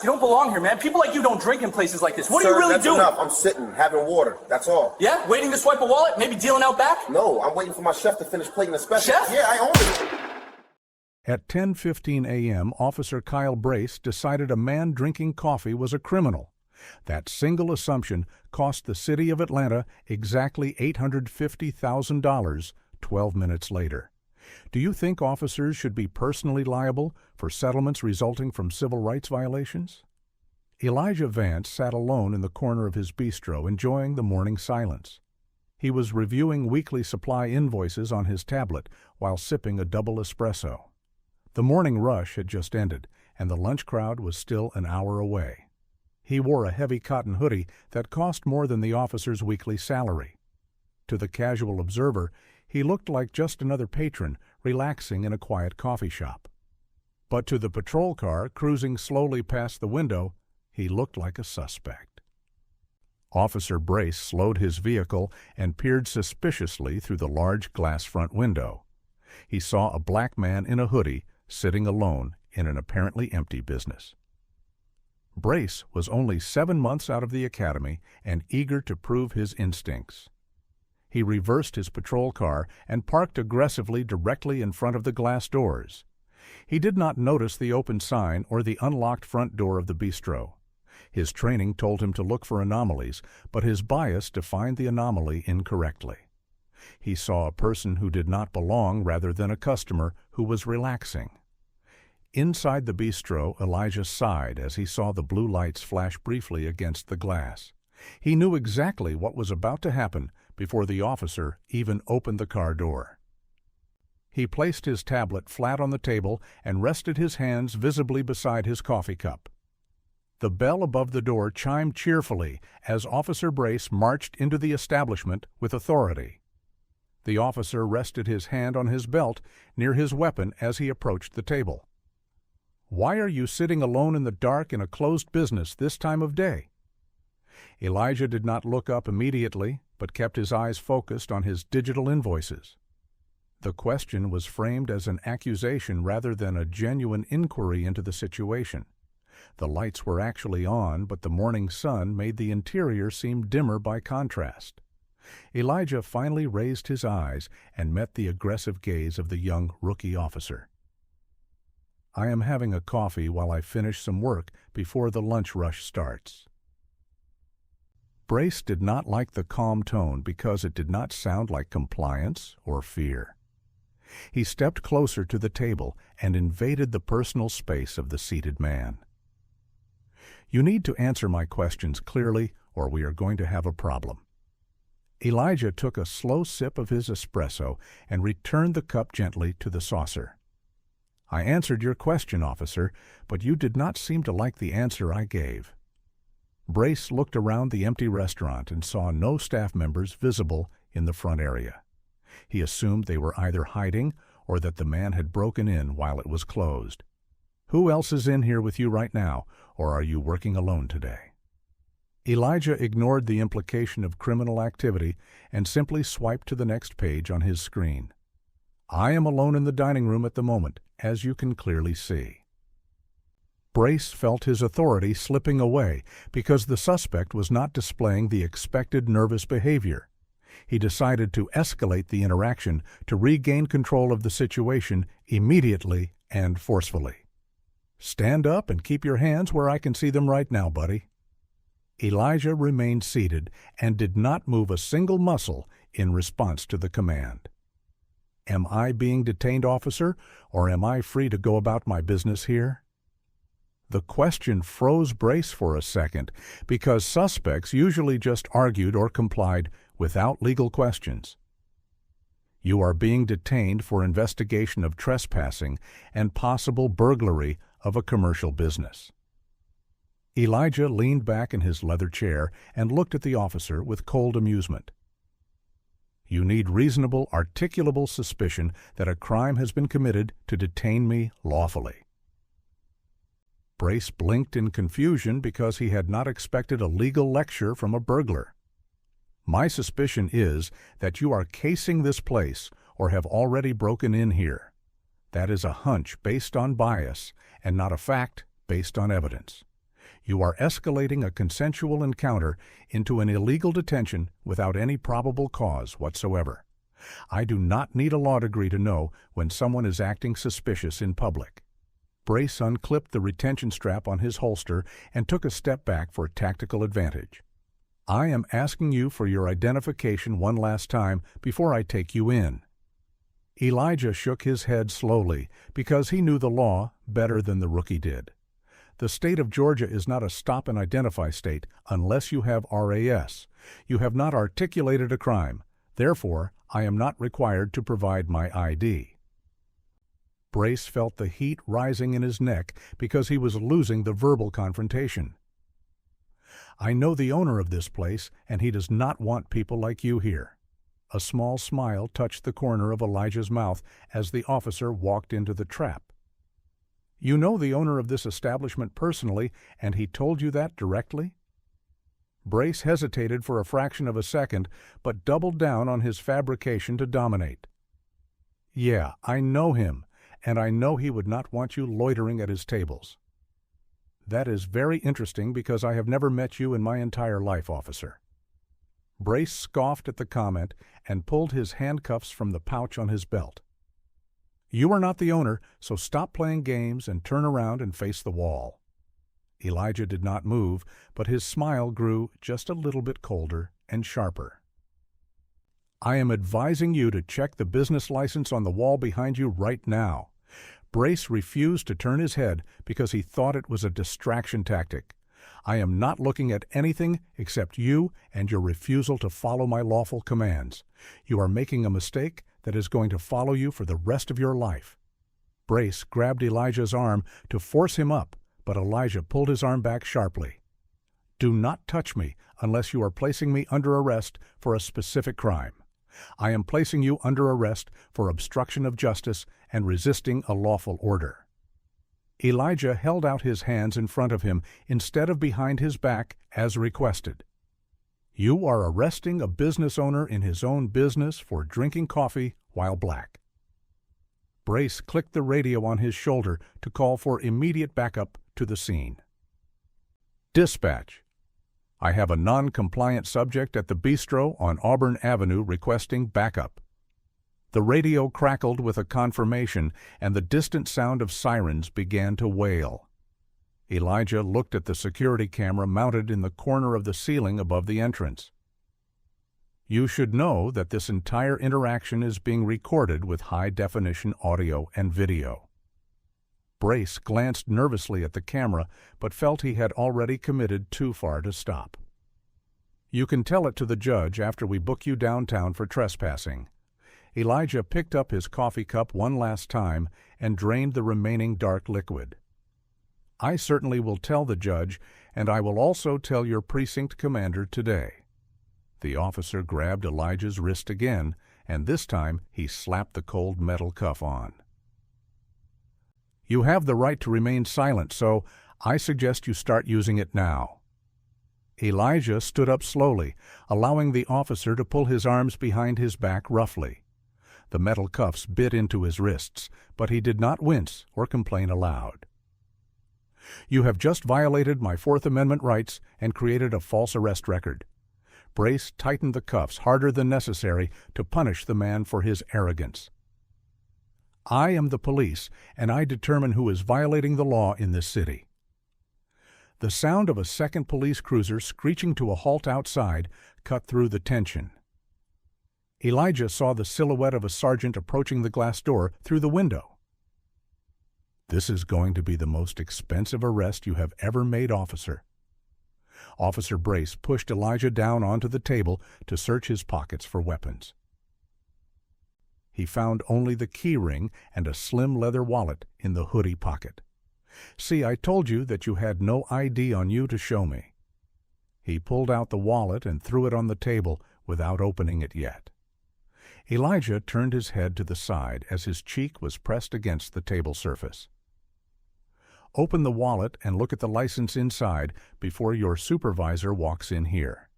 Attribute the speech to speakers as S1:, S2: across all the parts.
S1: You don't belong here, man. People like you don't drink in places like this. What are you really doing?
S2: That's enough. I'm sitting, having water. That's all.
S1: Yeah? Waiting to swipe a wallet? Maybe dealing out back?
S2: No, I'm waiting for my chef to finish plating the special.
S1: Chef?
S2: Yeah, I own it.
S3: At 10:15 a.m., Officer Kyle Brace decided a man drinking coffee was a criminal. That single assumption cost the city of Atlanta exactly $850,000 12 minutes later. Do you think officers should be personally liable for settlements resulting from civil rights violations? Elijah Vance sat alone in the corner of his bistro enjoying the morning silence. He was reviewing weekly supply invoices on his tablet while sipping a double espresso. The morning rush had just ended, and the lunch crowd was still an hour away. He wore a heavy cotton hoodie that cost more than the officer's weekly salary. To the casual observer, he looked like just another patron relaxing in a quiet coffee shop. But to the patrol car cruising slowly past the window, he looked like a suspect. Officer Brace slowed his vehicle and peered suspiciously through the large glass front window. He saw a black man in a hoodie sitting alone in an apparently empty business. Brace was only 7 months out of the academy and eager to prove his instincts. He reversed his patrol car and parked aggressively directly in front of the glass doors. He did not notice the open sign or the unlocked front door of the bistro. His training told him to look for anomalies, but his bias defined the anomaly incorrectly. He saw a person who did not belong rather than a customer who was relaxing. Inside the bistro, Elijah sighed as he saw the blue lights flash briefly against the glass. He knew exactly what was about to happen before the officer even opened the car door. He placed his tablet flat on the table and rested his hands visibly beside his coffee cup. The bell above the door chimed cheerfully as Officer Brace marched into the establishment with authority. The officer rested his hand on his belt near his weapon as he approached the table. "Why are you sitting alone in the dark in a closed business this time of day?" Elijah did not look up immediately, but kept his eyes focused on his digital invoices. The question was framed as an accusation rather than a genuine inquiry into the situation. The lights were actually on, but the morning sun made the interior seem dimmer by contrast. Elijah finally raised his eyes and met the aggressive gaze of the young rookie officer. "I am having a coffee while I finish some work before the lunch rush starts." Brace did not like the calm tone because it did not sound like compliance or fear. He stepped closer to the table and invaded the personal space of the seated man. "You need to answer my questions clearly, or we are going to have a problem." Elijah took a slow sip of his espresso and returned the cup gently to the saucer. "I answered your question, officer, but you did not seem to like the answer I gave." Brace looked around the empty restaurant and saw no staff members visible in the front area. He assumed they were either hiding or that the man had broken in while it was closed. "Who else is in here with you right now, or are you working alone today?" Elijah ignored the implication of criminal activity and simply swiped to the next page on his screen. "I am alone in the dining room at the moment, as you can clearly see." Brace felt his authority slipping away because the suspect was not displaying the expected nervous behavior. He decided to escalate the interaction to regain control of the situation immediately and forcefully. "Stand up and keep your hands where I can see them right now, buddy." Elijah remained seated and did not move a single muscle in response to the command. "Am I being detained, officer, or am I free to go about my business here?" The question froze Brace for a second because suspects usually just argued or complied without legal questions. "You are being detained for investigation of trespassing and possible burglary of a commercial business." Elijah leaned back in his leather chair and looked at the officer with cold amusement. "You need reasonable, articulable suspicion that a crime has been committed to detain me lawfully." Brace blinked in confusion because he had not expected a legal lecture from a burglar. "My suspicion is that you are casing this place or have already broken in here. That is a hunch based on bias and not a fact based on evidence. You are escalating a consensual encounter into an illegal detention without any probable cause whatsoever. I do not need a law degree to know when someone is acting suspicious in public. Brace unclipped the retention strap on his holster and took a step back for tactical advantage. I am asking you for your identification one last time before I take you in. Elijah shook his head slowly because he knew the law better than the rookie did. The state of Georgia is not a stop and identify state unless you have RAS. You have not articulated a crime. Therefore, I am not required to provide my ID. Brace felt the heat rising in his neck because he was losing the verbal confrontation. I know the owner of this place, and he does not want people like you here. A small smile touched the corner of Elijah's mouth as the officer walked into the trap. You know the owner of this establishment personally, and he told you that directly? Brace hesitated for a fraction of a second, but doubled down on his fabrication to dominate. Yeah, I know him, and I know he would not want you loitering at his tables. That is very interesting because I have never met you in my entire life, officer. Brace scoffed at the comment and pulled his handcuffs from the pouch on his belt. You are not the owner, so stop playing games and turn around and face the wall. Elijah did not move, but his smile grew just a little bit colder and sharper. I am advising you to check the business license on the wall behind you right now. Brace refused to turn his head because he thought it was a distraction tactic. I am not looking at anything except you and your refusal to follow my lawful commands. You are making a mistake that is going to follow you for the rest of your life. Brace grabbed Elijah's arm to force him up, but Elijah pulled his arm back sharply. Do not touch me unless you are placing me under arrest for a specific crime. I am placing you under arrest for obstruction of justice and resisting a lawful order. Elijah held out his hands in front of him instead of behind his back as requested. You are arresting a business owner in his own business for drinking coffee while black. Brace clicked the radio on his shoulder to call for immediate backup to the scene. Dispatch. I have a non-compliant subject at the bistro on Auburn Avenue requesting backup. The radio crackled with a confirmation, and the distant sound of sirens began to wail. Elijah looked at the security camera mounted in the corner of the ceiling above the entrance. You should know that this entire interaction is being recorded with high-definition audio and video. Brace glanced nervously at the camera, but felt he had already committed too far to stop. You can tell it to the judge after we book you downtown for trespassing. Elijah picked up his coffee cup one last time and drained the remaining dark liquid. I certainly will tell the judge, and I will also tell your precinct commander today. The officer grabbed Elijah's wrist again, and this time he slapped the cold metal cuff on. You have the right to remain silent, so I suggest you start using it now. Elijah stood up slowly, allowing the officer to pull his arms behind his back roughly. The metal cuffs bit into his wrists, but he did not wince or complain aloud. You have just violated my Fourth Amendment rights and created a false arrest record. Brace tightened the cuffs harder than necessary to punish the man for his arrogance. I am the police, and I determine who is violating the law in this city. The sound of a second police cruiser screeching to a halt outside cut through the tension. Elijah saw the silhouette of a sergeant approaching the glass door through the window. This is going to be the most expensive arrest you have ever made, officer. Officer Brace pushed Elijah down onto the table to search his pockets for weapons. He found only the key ring and a slim leather wallet in the hoodie pocket. See, I told you that you had no ID on you to show me. He pulled out the wallet and threw it on the table without opening it yet. Elijah turned his head to the side as his cheek was pressed against the table surface. Open the wallet and look at the license inside before your supervisor walks in here.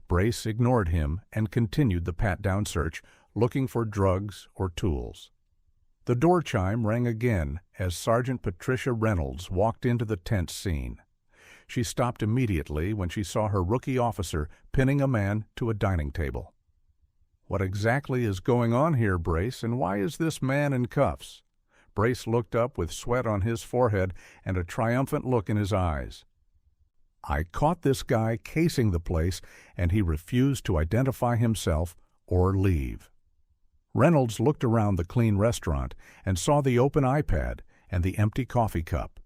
S3: Brace ignored him and continued the pat-down search, looking for drugs or tools. The door chime rang again as Sergeant Patricia Reynolds walked into the tense scene. She stopped immediately when she saw her rookie officer pinning a man to a dining table. "What exactly is going on here, Brace, and why is this man in cuffs?" Brace looked up with sweat on his forehead and a triumphant look in his eyes. "I caught this guy casing the place, and he refused to identify himself or leave." Reynolds looked around the clean restaurant and saw the open iPad and the empty coffee cup.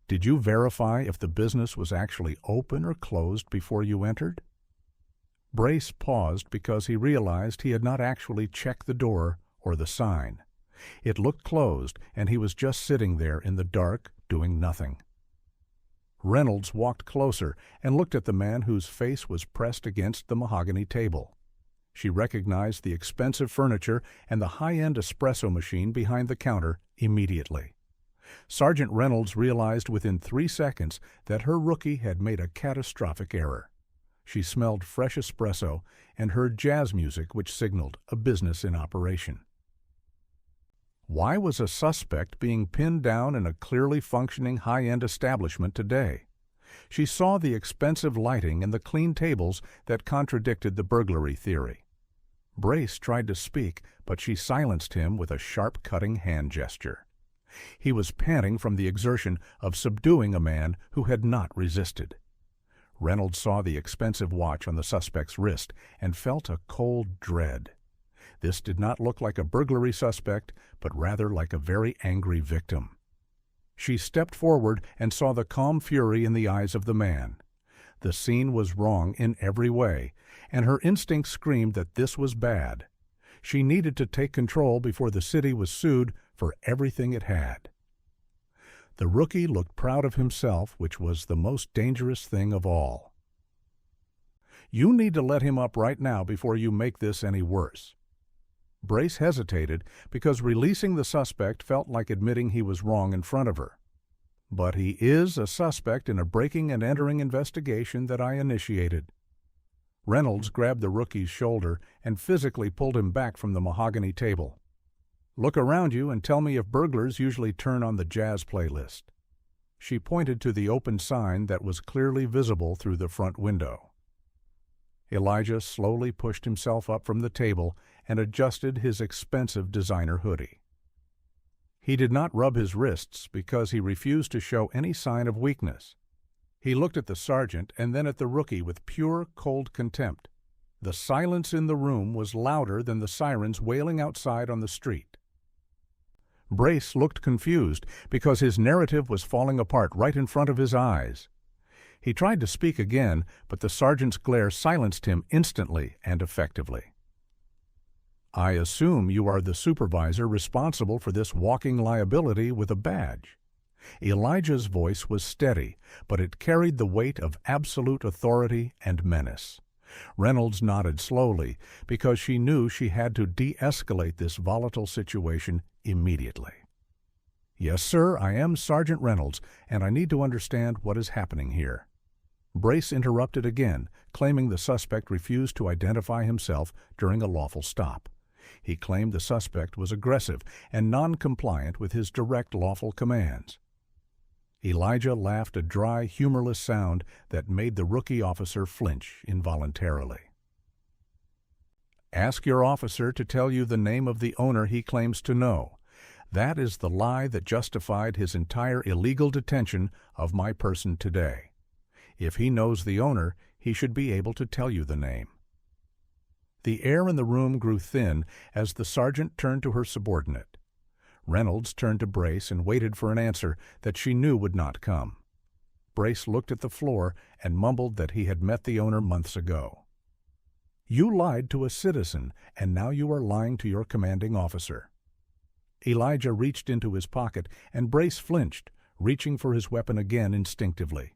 S3: "Did you verify if the business was actually open or closed before you entered?" Brace paused because he realized he had not actually checked the door or the sign. It looked closed, and he was just sitting there in the dark, doing nothing. Reynolds walked closer and looked at the man whose face was pressed against the mahogany table. She recognized the expensive furniture and the high-end espresso machine behind the counter immediately. Sergeant Reynolds realized within 3 seconds that her rookie had made a catastrophic error. She smelled fresh espresso and heard jazz music which signaled a business in operation. Why was a suspect being pinned down in a clearly functioning high-end establishment today? She saw the expensive lighting and the clean tables that contradicted the burglary theory. Brace tried to speak, but she silenced him with a sharp-cutting hand gesture. He was panting from the exertion of subduing a man who had not resisted. Reynolds saw the expensive watch on the suspect's wrist and felt a cold dread. This did not look like a burglary suspect, but rather like a very angry victim. She stepped forward and saw the calm fury in the eyes of the man. The scene was wrong in every way, and her instinct screamed that this was bad. She needed to take control before the city was sued for everything it had. The rookie looked proud of himself, which was the most dangerous thing of all. "You need to let him up right now before you make this any worse." Brace hesitated because releasing the suspect felt like admitting he was wrong in front of her. "But he is a suspect in a breaking and entering investigation that I initiated." Reynolds grabbed the rookie's shoulder and physically pulled him back from the mahogany table. "Look around you and tell me if burglars usually turn on the jazz playlist." She pointed to the open sign that was clearly visible through the front window. Elijah slowly pushed himself up from the table and adjusted his expensive designer hoodie. He did not rub his wrists because he refused to show any sign of weakness. He looked at the sergeant and then at the rookie with pure, cold contempt. The silence in the room was louder than the sirens wailing outside on the street. Brace looked confused because his narrative was falling apart right in front of his eyes. He tried to speak again, but the sergeant's glare silenced him instantly and effectively. "I assume you are the supervisor responsible for this walking liability with a badge." Elijah's voice was steady, but it carried the weight of absolute authority and menace. Reynolds nodded slowly because she knew she had to de-escalate this volatile situation immediately. "Yes, sir, I am Sergeant Reynolds, and I need to understand what is happening here." Brace interrupted again, claiming the suspect refused to identify himself during a lawful stop. He claimed the suspect was aggressive and non-compliant with his direct lawful commands. Elijah laughed a dry, humorless sound that made the rookie officer flinch involuntarily. "Ask your officer to tell you the name of the owner he claims to know. That is the lie that justified his entire illegal detention of my person today. If he knows the owner, he should be able to tell you the name." The air in the room grew thin as the sergeant turned to her subordinate. Reynolds turned to Brace and waited for an answer that she knew would not come. Brace looked at the floor and mumbled that he had met the owner months ago. "You lied to a citizen, and now you are lying to your commanding officer." Elijah reached into his pocket, and Brace flinched, reaching for his weapon again instinctively.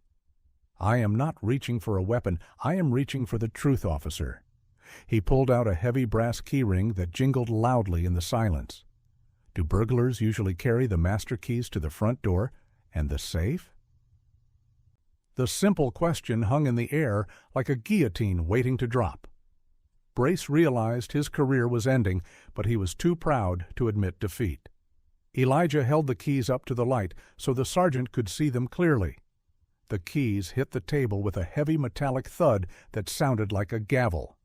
S3: "I am not reaching for a weapon. I am reaching for the truth, officer." He pulled out a heavy brass keyring that jingled loudly in the silence. Do burglars usually carry the master keys to the front door and the safe? The simple question hung in the air like a guillotine waiting to drop. Brace realized his career was ending, but he was too proud to admit defeat. Elijah held the keys up to the light so the sergeant could see them clearly. the keys hit the table with a heavy metallic thud that sounded like a gavel.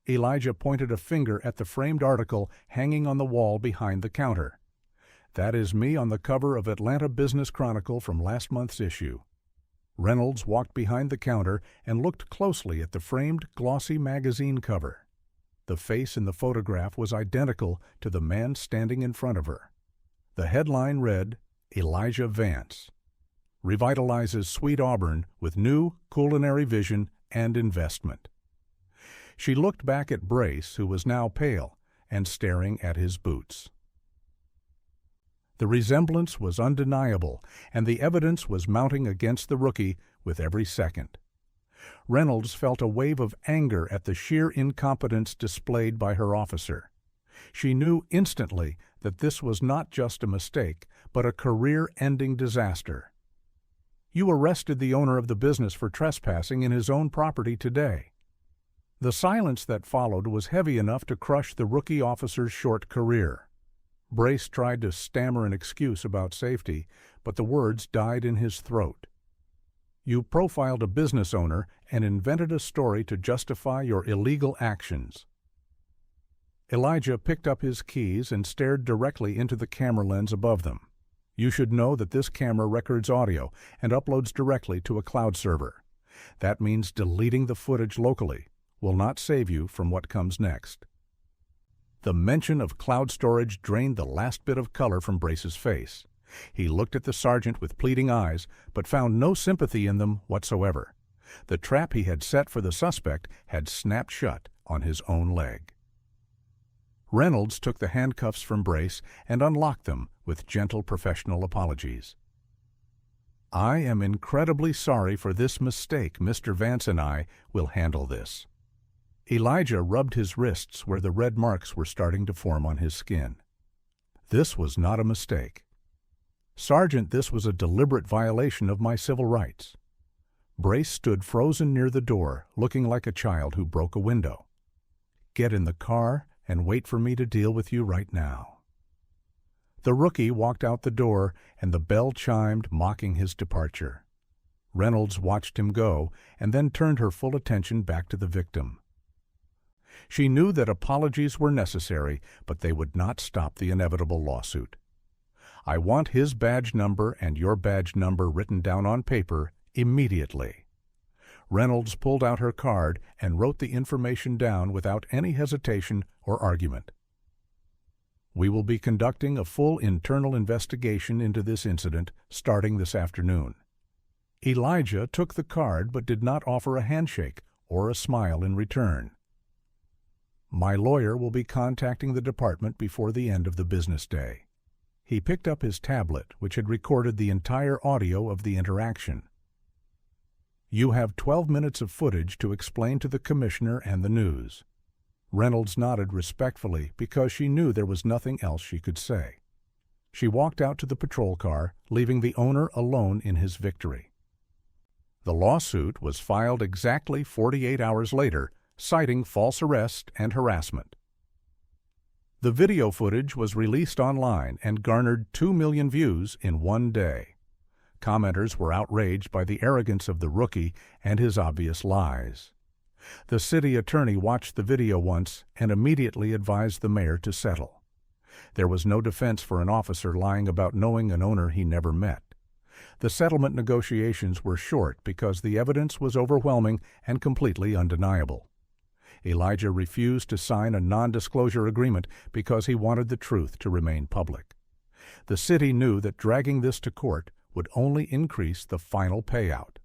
S3: Elijah pointed a finger at the framed article hanging on the wall behind the counter. "That is me on the cover of Atlanta Business Chronicle from last month's issue." Reynolds walked behind the counter and looked closely at the framed, glossy magazine cover. The face in the photograph was identical to the man standing in front of her. The headline read, "Elijah Vance revitalizes Sweet Auburn with new culinary vision and investment." She looked back at Brace, who was now pale and staring at his boots. The resemblance was undeniable, and the evidence was mounting against the rookie with every second. Reynolds felt a wave of anger at the sheer incompetence displayed by her officer. She knew instantly that this was not just a mistake, but a career-ending disaster. "You arrested the owner of the business for trespassing in his own property today." The silence that followed was heavy enough to crush the rookie officer's short career. Brace tried to stammer an excuse about safety, but the words died in his throat. "You profiled a business owner and invented a story to justify your illegal actions." Elijah picked up his keys and stared directly into the camera lens above them. "You should know that this camera records audio and uploads directly to a cloud server. That means deleting the footage locally will not save you from what comes next." The mention of cloud storage drained the last bit of color from Brace's face. He looked at the sergeant with pleading eyes, but found no sympathy in them whatsoever. The trap he had set for the suspect had snapped shut on his own leg. Reynolds took the handcuffs from Brace and unlocked them with gentle professional apologies. "I am incredibly sorry for this mistake. Mr. Vance and I will handle this." Elijah rubbed his wrists where the red marks were starting to form on his skin. "This was not a mistake. Sergeant, this was a deliberate violation of my civil rights." Brace stood frozen near the door, looking like a child who broke a window. "Get in the car and wait for me to deal with you right now." The rookie walked out the door, and the bell chimed, mocking his departure. Reynolds watched him go, and then turned her full attention back to the victim. She knew that apologies were necessary, but they would not stop the inevitable lawsuit. "I want his badge number and your badge number written down on paper immediately." Reynolds pulled out her card and wrote the information down without any hesitation or argument. "We will be conducting a full internal investigation into this incident starting this afternoon." Elijah took the card but did not offer a handshake or a smile in return. "My lawyer will be contacting the department before the end of the business day." He picked up his tablet, which had recorded the entire audio of the interaction. "You have 12 minutes of footage to explain to the commissioner and the news." Reynolds nodded respectfully because she knew there was nothing else she could say. She walked out to the patrol car, leaving the owner alone in his victory. The lawsuit was filed exactly 48 hours later, citing false arrest and harassment. The video footage was released online and garnered 2 million views in one day. Commenters were outraged by the arrogance of the rookie and his obvious lies. The city attorney watched the video once and immediately advised the mayor to settle. There was no defense for an officer lying about knowing an owner he never met. The settlement negotiations were short because the evidence was overwhelming and completely undeniable. Elijah refused to sign a non-disclosure agreement because he wanted the truth to remain public. The city knew that dragging this to court would only increase the final payout.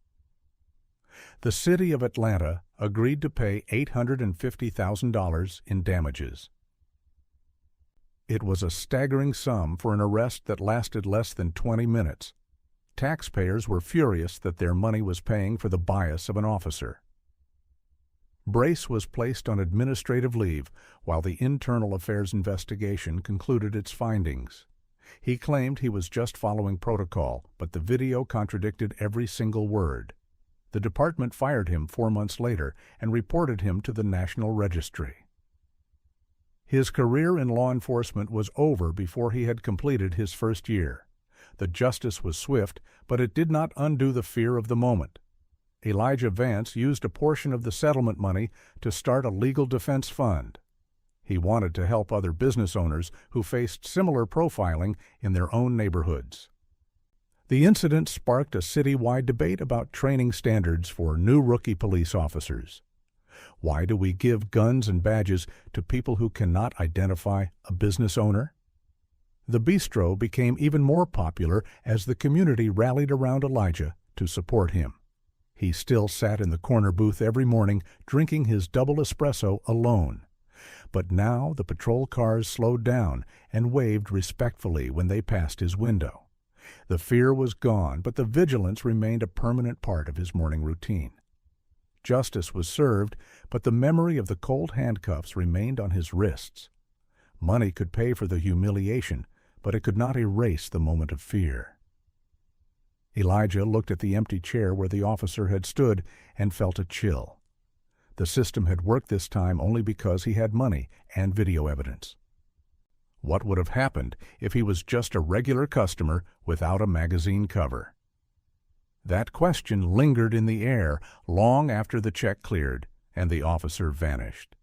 S3: The city of Atlanta agreed to pay $850,000 in damages. It was a staggering sum for an arrest that lasted less than 20 minutes. Taxpayers were furious that their money was paying for the bias of an officer. Brace was placed on administrative leave while the internal affairs investigation concluded its findings. He claimed he was just following protocol, but the video contradicted every single word. The department fired him 4 months later and reported him to the National Registry. His career in law enforcement was over before he had completed his first year. The justice was swift, but it did not undo the fear of the moment. Elijah Vance used a portion of the settlement money to start a legal defense fund. He wanted to help other business owners who faced similar profiling in their own neighborhoods. The incident sparked a citywide debate about training standards for new rookie police officers. Why do we give guns and badges to people who cannot identify a business owner? The bistro became even more popular as the community rallied around Elijah to support him. He still sat in the corner booth every morning drinking his double espresso alone. But now the patrol cars slowed down and waved respectfully when they passed his window. The fear was gone, but the vigilance remained a permanent part of his morning routine. Justice was served, but the memory of the cold handcuffs remained on his wrists. Money could pay for the humiliation, but it could not erase the moment of fear. Elijah looked at the empty chair where the officer had stood and felt a chill. The system had worked this time only because he had money and video evidence. What would have happened if he was just a regular customer without a magazine cover? That question lingered in the air long after the check cleared and the officer vanished.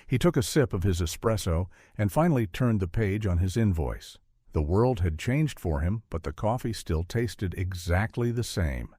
S3: He took a sip of his espresso and finally turned the page on his invoice. The world had changed for him, but the coffee still tasted exactly the same.